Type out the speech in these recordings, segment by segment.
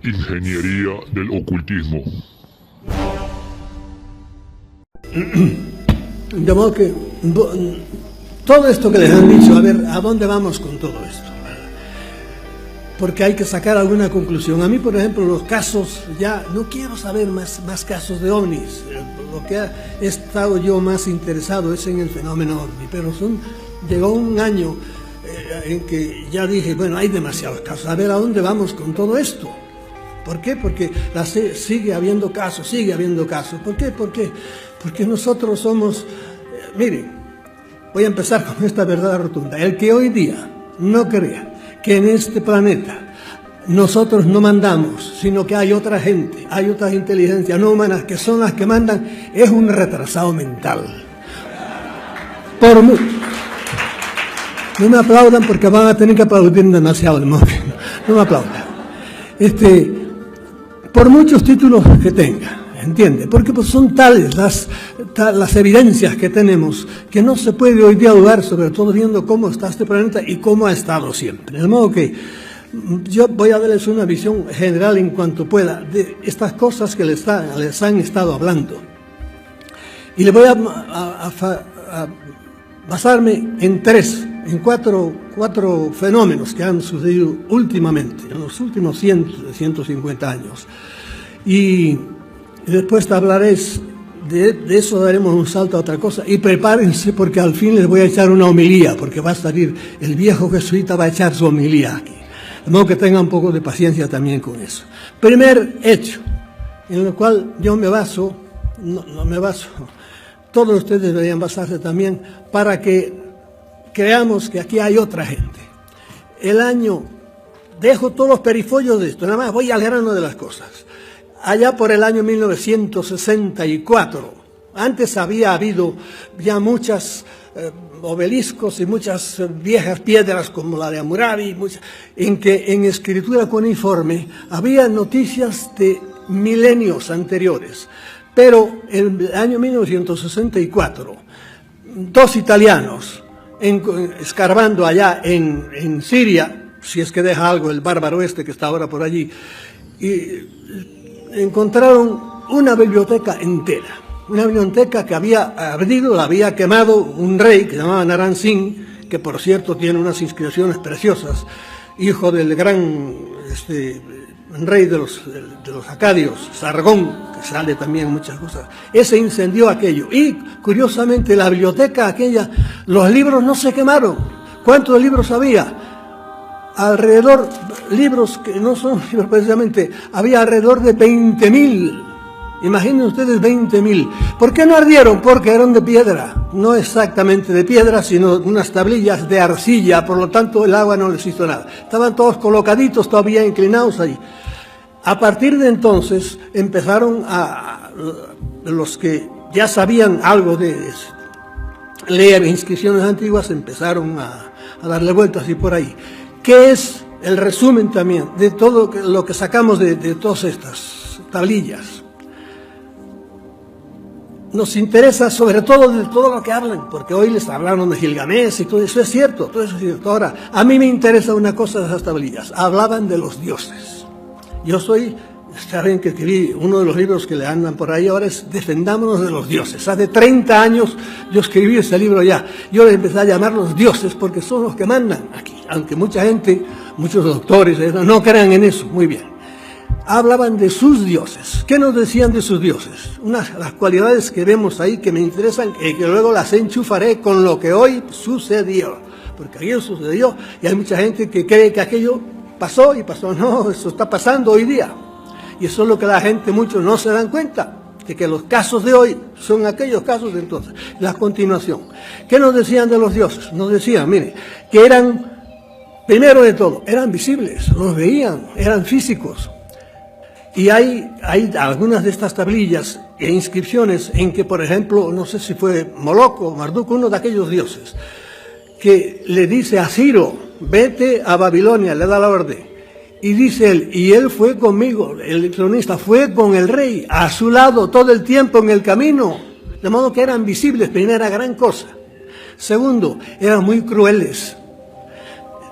Ingeniería del ocultismo. De modo que todo esto que les han dicho, a ver, ¿a dónde vamos con todo esto? Porque hay que sacar alguna conclusión. A mí, por ejemplo, los casos, ya no quiero saber más casos de ovnis. Lo que he estado yo más interesado es en el fenómeno ovni, pero llegó un año en que ya dije, bueno, hay demasiados casos, a ver a dónde vamos con todo esto. ¿Por qué? Porque sigue habiendo casos. ¿Por qué? Porque nosotros somos, miren, voy a empezar con esta verdad rotunda. El que hoy día no crea que en este planeta nosotros no mandamos, sino que hay otra gente, hay otras inteligencias no humanas que son las que mandan, es un retrasado mental. Por mucho. No me aplaudan porque van a tener que aplaudir demasiado. No me aplaudan. Por muchos títulos que tenga, ¿entiende? Porque pues son tales las evidencias que tenemos que no se puede hoy día dudar, sobre todo viendo cómo está este planeta y cómo ha estado siempre. De modo que yo voy a darles una visión general en cuanto pueda de estas cosas que les han estado hablando. Y le voy a basarme en cuatro fenómenos que han sucedido últimamente, en los últimos 150 años. Y después te hablaré de eso, daremos un salto a otra cosa. Y prepárense porque al fin les voy a echar una homilía, porque va a salir el viejo jesuita, va a echar su homilía aquí. De modo que tengan un poco de paciencia también con eso. Primer hecho, en el cual yo me baso, no me baso, todos ustedes deberían basarse también para que creamos que aquí hay otra gente. Dejo todos los perifollos de esto, nada más voy al grano de las cosas. Allá por el año 1964, antes había habido ya muchos obeliscos y muchas viejas piedras como la de Hammurabi, en que en escritura cuneiforme había noticias de milenios anteriores. Pero en el año 1964, dos italianos, escarbando allá en Siria, si es que deja algo el bárbaro que está ahora por allí, y encontraron una biblioteca entera, una biblioteca que había ardido, la había quemado un rey que se llamaba Naram Sin, que por cierto tiene unas inscripciones preciosas, hijo del gran rey de los acadios, Sargón, que sale también muchas cosas. Ese incendió aquello. Y curiosamente la biblioteca aquella, los libros no se quemaron. ¿Cuántos libros había? Alrededor, libros que no son libros precisamente, había alrededor de 20.000. Imaginen ustedes 20.000. ¿Por qué no ardieron? Porque eran de piedra. No exactamente de piedra, sino unas tablillas de arcilla, por lo tanto el agua no les hizo nada. Estaban todos colocaditos, todavía inclinados ahí. A partir de entonces empezaron los que ya sabían algo de leer inscripciones antiguas, empezaron a darle vueltas y por ahí. ¿Qué es el resumen también de todo lo que sacamos de todas estas tablillas? Nos interesa sobre todo de todo lo que hablan, porque hoy les hablaron de Gilgamesh y todo eso es cierto, todo eso es cierto. Ahora, a mí me interesa una cosa de esas tablillas. Hablaban de los dioses. Saben que escribí uno de los libros que le andan por ahí ahora es Defendámonos de los dioses. Hace 30 años yo escribí ese libro ya. Yo le empecé a llamar los dioses porque son los que mandan aquí. Aunque mucha gente, muchos doctores no crean en eso, muy bien. Hablaban de sus dioses. ¿Qué nos decían de sus dioses? Las cualidades que vemos ahí que me interesan y que luego las enchufaré con lo que hoy sucedió. Porque aquello sucedió y hay mucha gente que cree que aquello pasó y pasó. No, eso está pasando hoy día. Y eso es lo que la gente, muchos no se dan cuenta, de que los casos de hoy son aquellos casos de entonces. La continuación. ¿Qué nos decían de los dioses? Nos decían, mire, que eran, primero de todo, eran visibles, los veían, eran físicos. Y hay algunas de estas tablillas e inscripciones en que, por ejemplo, no sé si fue Moloch o Marduk, uno de aquellos dioses, que le dice a Ciro, vete a Babilonia, le da la orden. Y dice él, y él fue conmigo, el cronista fue con el rey, a su lado todo el tiempo en el camino. De modo que eran visibles, primera gran cosa. Segundo, eran muy crueles.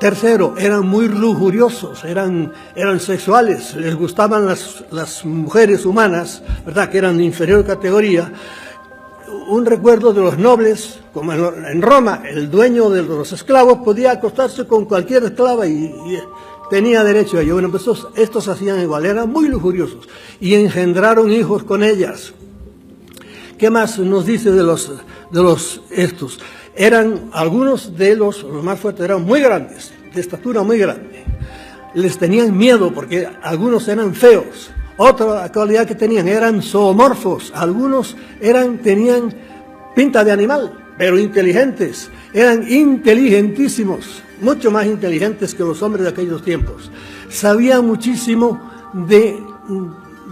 Tercero, eran muy lujuriosos, eran sexuales, les gustaban las mujeres humanas, ¿verdad?, que eran de inferior categoría. Un recuerdo de los nobles, como en Roma, el dueño de los esclavos podía acostarse con cualquier esclava y tenía derecho a ello. Bueno, pues estos hacían igual, eran muy lujuriosos y engendraron hijos con ellas. ¿Qué más nos dice de los estos? Algunos de los más fuertes eran muy grandes, de estatura muy grande. Les tenían miedo porque algunos eran feos. Otra cualidad que tenían, eran zoomorfos. Algunos tenían pinta de animal, pero inteligentes. Eran inteligentísimos, mucho más inteligentes que los hombres de aquellos tiempos. Sabían muchísimo de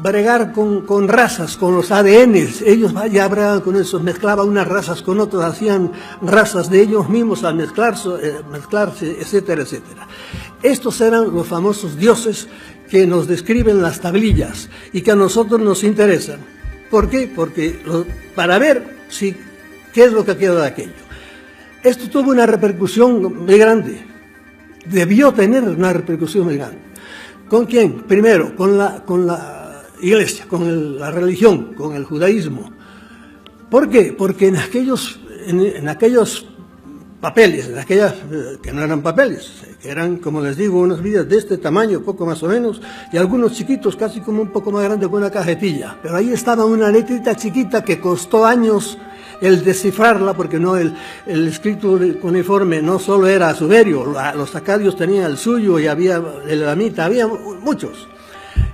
bregar con razas, con los ADNs. Ellos ya bregaban con eso, mezclaban unas razas con otras, hacían razas de ellos mismos al mezclarse, etcétera, etcétera. Estos eran los famosos dioses que nos describen las tablillas y que a nosotros nos interesan. ¿Por qué? Porque para ver qué es lo que queda de aquello. Esto tuvo una repercusión muy grande, debió tener una repercusión muy grande. ¿Con quién? Primero, con la Iglesia, con la religión, con el judaísmo. ¿Por qué? Porque en aquellos papeles, en aquellas que no eran papeles, que eran, como les digo, unas vidas de este tamaño, poco más o menos, y algunos chiquitos, casi como un poco más grande que una cajetilla. Pero ahí estaba una letrita chiquita que costó años el descifrarla, porque no el escrito cuneiforme no solo era sumerio, los acadios tenían el suyo y había el elamita, había muchos.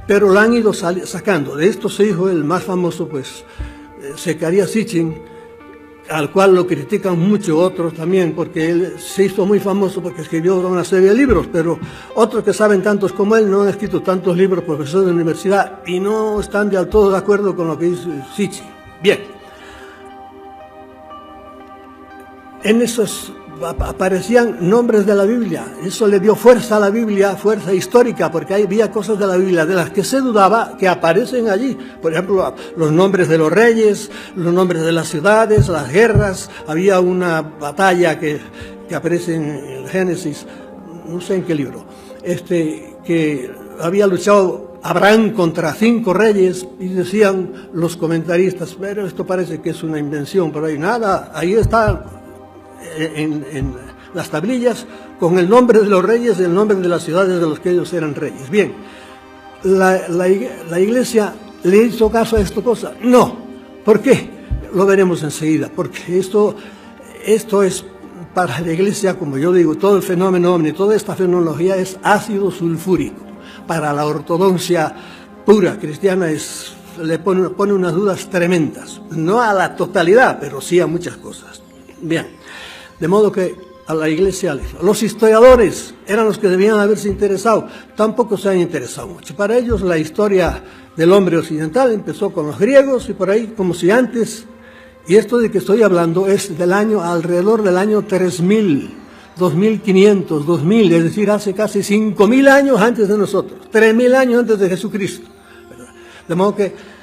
Pero lo han ido sacando. De estos hijos, el más famoso, pues, Zecarías Sitchin, al cual lo critican mucho otros también, porque él se hizo muy famoso porque escribió una serie de libros, pero otros que saben tantos como él no han escrito tantos libros, profesores de universidad, y no están del todo de acuerdo con lo que dice Sitchin. Bien. En esos aparecían nombres de la Biblia. Eso le dio fuerza a la Biblia, fuerza histórica, porque había cosas de la Biblia de las que se dudaba que aparecen allí. Por ejemplo, los nombres de los reyes, los nombres de las ciudades, las guerras. Había una batalla que aparece en el Génesis, no sé en qué libro, que había luchado Abraham contra 5 reyes, y decían los comentaristas, pero esto parece que es una invención, pero hay nada, ahí está en las tablillas con el nombre de los reyes y el nombre de las ciudades de los que ellos eran reyes. Bien, la Iglesia le hizo caso a esta cosa. No. ¿Por qué? Lo veremos enseguida, porque esto es para la Iglesia, como yo digo, todo el fenómeno ovni, toda esta fenomenología es ácido sulfúrico. Para la ortodoxia pura cristiana le pone unas dudas tremendas, no a la totalidad, pero sí a muchas cosas. Bien. De modo que a la Iglesia, los historiadores eran los que debían haberse interesado, tampoco se han interesado mucho. Para ellos la historia del hombre occidental empezó con los griegos y por ahí, como si antes, y esto de que estoy hablando es alrededor del año 3000, 2500, 2000, es decir, hace casi 5000 años antes de nosotros, 3000 años antes de Jesucristo. De modo que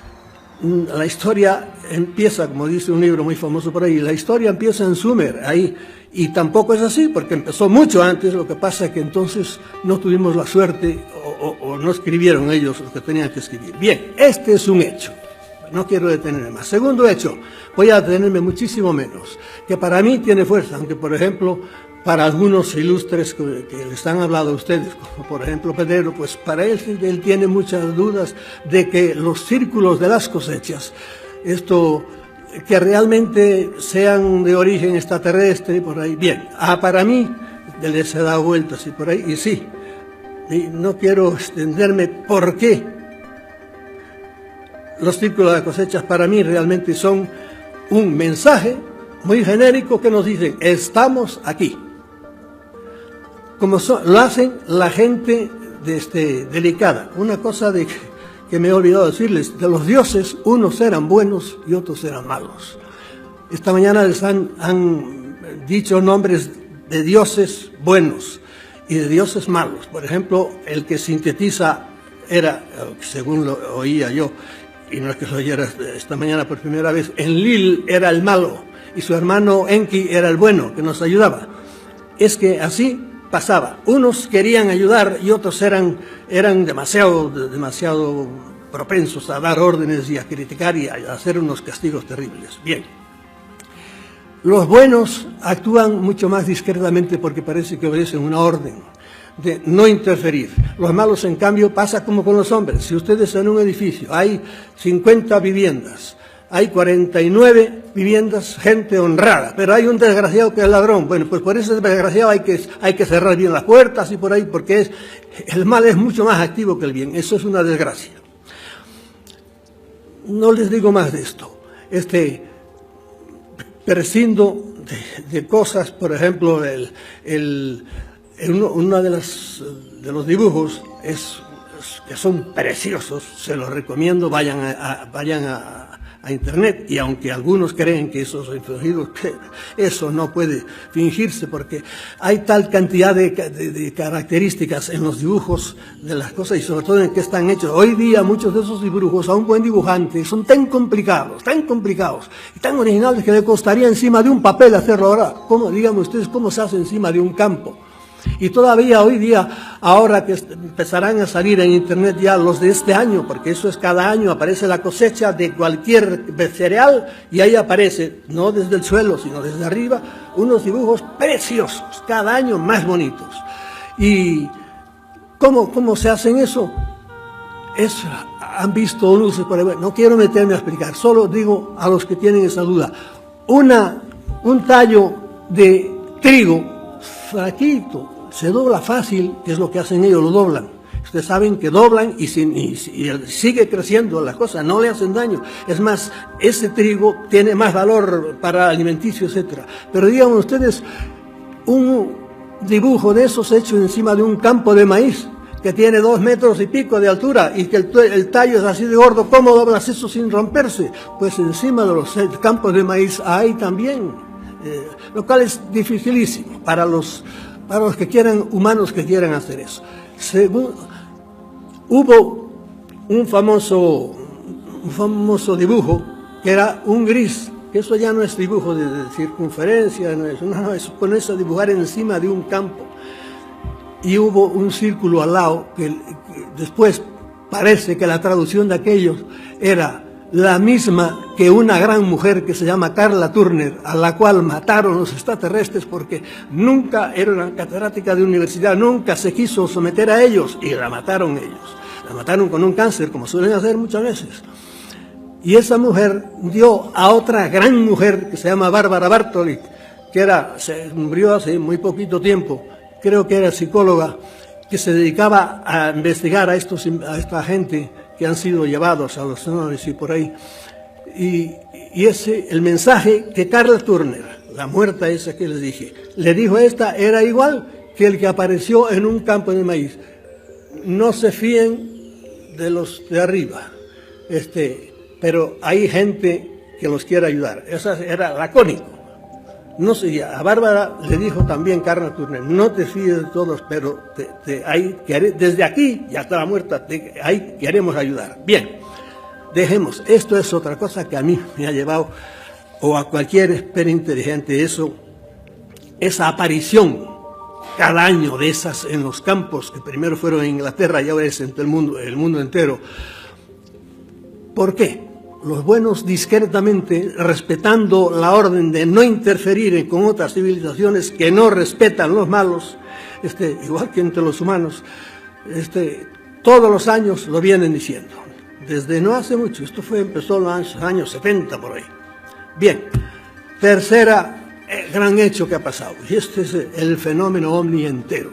la historia empieza, como dice un libro muy famoso por ahí, la historia empieza en Sumer, ahí, y tampoco es así, porque empezó mucho antes. Lo que pasa es que entonces no tuvimos la suerte, o no escribieron ellos lo que tenían que escribir. Bien, este es un hecho, no quiero detenerme más. Segundo hecho, voy a detenerme muchísimo menos, que para mí tiene fuerza, aunque por ejemplo, para algunos ilustres que les han hablado a ustedes, como por ejemplo Pedrero, pues para él tiene muchas dudas de que los círculos de las cosechas, que realmente sean de origen extraterrestre, por ahí, bien, para mí les he dado vueltas y por ahí, y sí, y no quiero extenderme por qué los círculos de las cosechas para mí realmente son un mensaje muy genérico que nos dicen, estamos aquí. Como lo hacen la gente delicada. Una cosa que me he olvidado decirles, de los dioses, unos eran buenos y otros eran malos. Esta mañana les han dicho nombres de dioses buenos y de dioses malos. Por ejemplo, el que sintetiza era, según lo oía yo, y no es que lo oyera esta mañana por primera vez, Enlil era el malo y su hermano Enki era el bueno, que nos ayudaba. Es que así pasaba? Unos querían ayudar y otros eran demasiado propensos a dar órdenes y a criticar y a hacer unos castigos terribles. Bien. Los buenos actúan mucho más discretamente porque parece que obedecen una orden de no interferir. Los malos, en cambio, pasa como con los hombres. Si ustedes en un edificio hay 50 viviendas, hay 49 viviendas, gente honrada, pero hay un desgraciado que es ladrón. Bueno, pues por ese desgraciado hay que cerrar bien las puertas y por ahí, porque el mal es mucho más activo que el bien. Eso es una desgracia. No les digo más de esto. Prescindo de cosas, por ejemplo, uno de los dibujos que son preciosos, se los recomiendo, vayan a internet, y aunque algunos creen que eso es fingido, eso no puede fingirse, porque hay tal cantidad de características en los dibujos de las cosas y sobre todo en qué están hechos. Hoy día muchos de esos dibujos a un buen dibujante son tan complicados y tan originales que le costaría encima de un papel hacerlo ahora. Díganme ustedes, ¿cómo se hace encima de un campo? Y todavía hoy día, ahora que empezarán a salir en internet ya los de este año, porque eso es cada año, aparece la cosecha de cualquier cereal y ahí aparece, no desde el suelo, sino desde arriba, unos dibujos preciosos, cada año más bonitos. ¿Y cómo se hacen eso? Han visto luces por ahí. No quiero meterme a explicar, solo digo a los que tienen esa duda. Un tallo de trigo flaquito, se dobla fácil, que es lo que hacen ellos, lo doblan. Ustedes saben que doblan y sigue creciendo la cosa, no le hacen daño. Es más, ese trigo tiene más valor para alimenticio, etc. Pero digan ustedes, un dibujo de esos hecho encima de un campo de maíz, que tiene 2 metros y pico de altura y que el tallo es así de gordo, ¿cómo doblas eso sin romperse? Pues encima de los campos de maíz hay también, lo cual es dificilísimo para los que quieran, humanos que quieran hacer eso. Hubo un famoso dibujo que era un gris, que eso ya no es dibujo de circunferencia, es ponerse a dibujar encima de un campo. Y hubo un círculo al lado que después parece que la traducción de aquellos era la misma que una gran mujer que se llama Carla Turner, a la cual mataron los extraterrestres porque nunca era una catedrática de universidad, nunca se quiso someter a ellos y la mataron ellos. La mataron con un cáncer, como suelen hacer muchas veces. Y esa mujer dio a otra gran mujer que se llama Bárbara Bartoli, se murió hace muy poquito tiempo, creo que era psicóloga, que se dedicaba a investigar a esta gente que han sido llevados a los honores y por ahí. Y el mensaje que Carla Turner, la muerta esa que les dije, le dijo a esta, era igual que el que apareció en un campo de maíz. No se fíen de los de arriba, pero hay gente que los quiere ayudar. Esa era lacónico. No sé, a Bárbara le dijo también Carla Turner, no te fíes de todos, pero desde aquí y hasta la muerte, ahí queremos ayudar. Bien, dejemos, esto es otra cosa que a mí me ha llevado, o a cualquier espera inteligente, esa aparición cada año de esas en los campos, que primero fueron en Inglaterra y ahora es en el mundo entero. ¿Por qué? Los buenos discretamente, respetando la orden de no interferir con otras civilizaciones que no respetan los malos, igual que entre los humanos, todos los años lo vienen diciendo. Desde no hace mucho, empezó en los años 70 por ahí. Bien, tercera gran hecho que ha pasado, y este es el fenómeno ovni entero.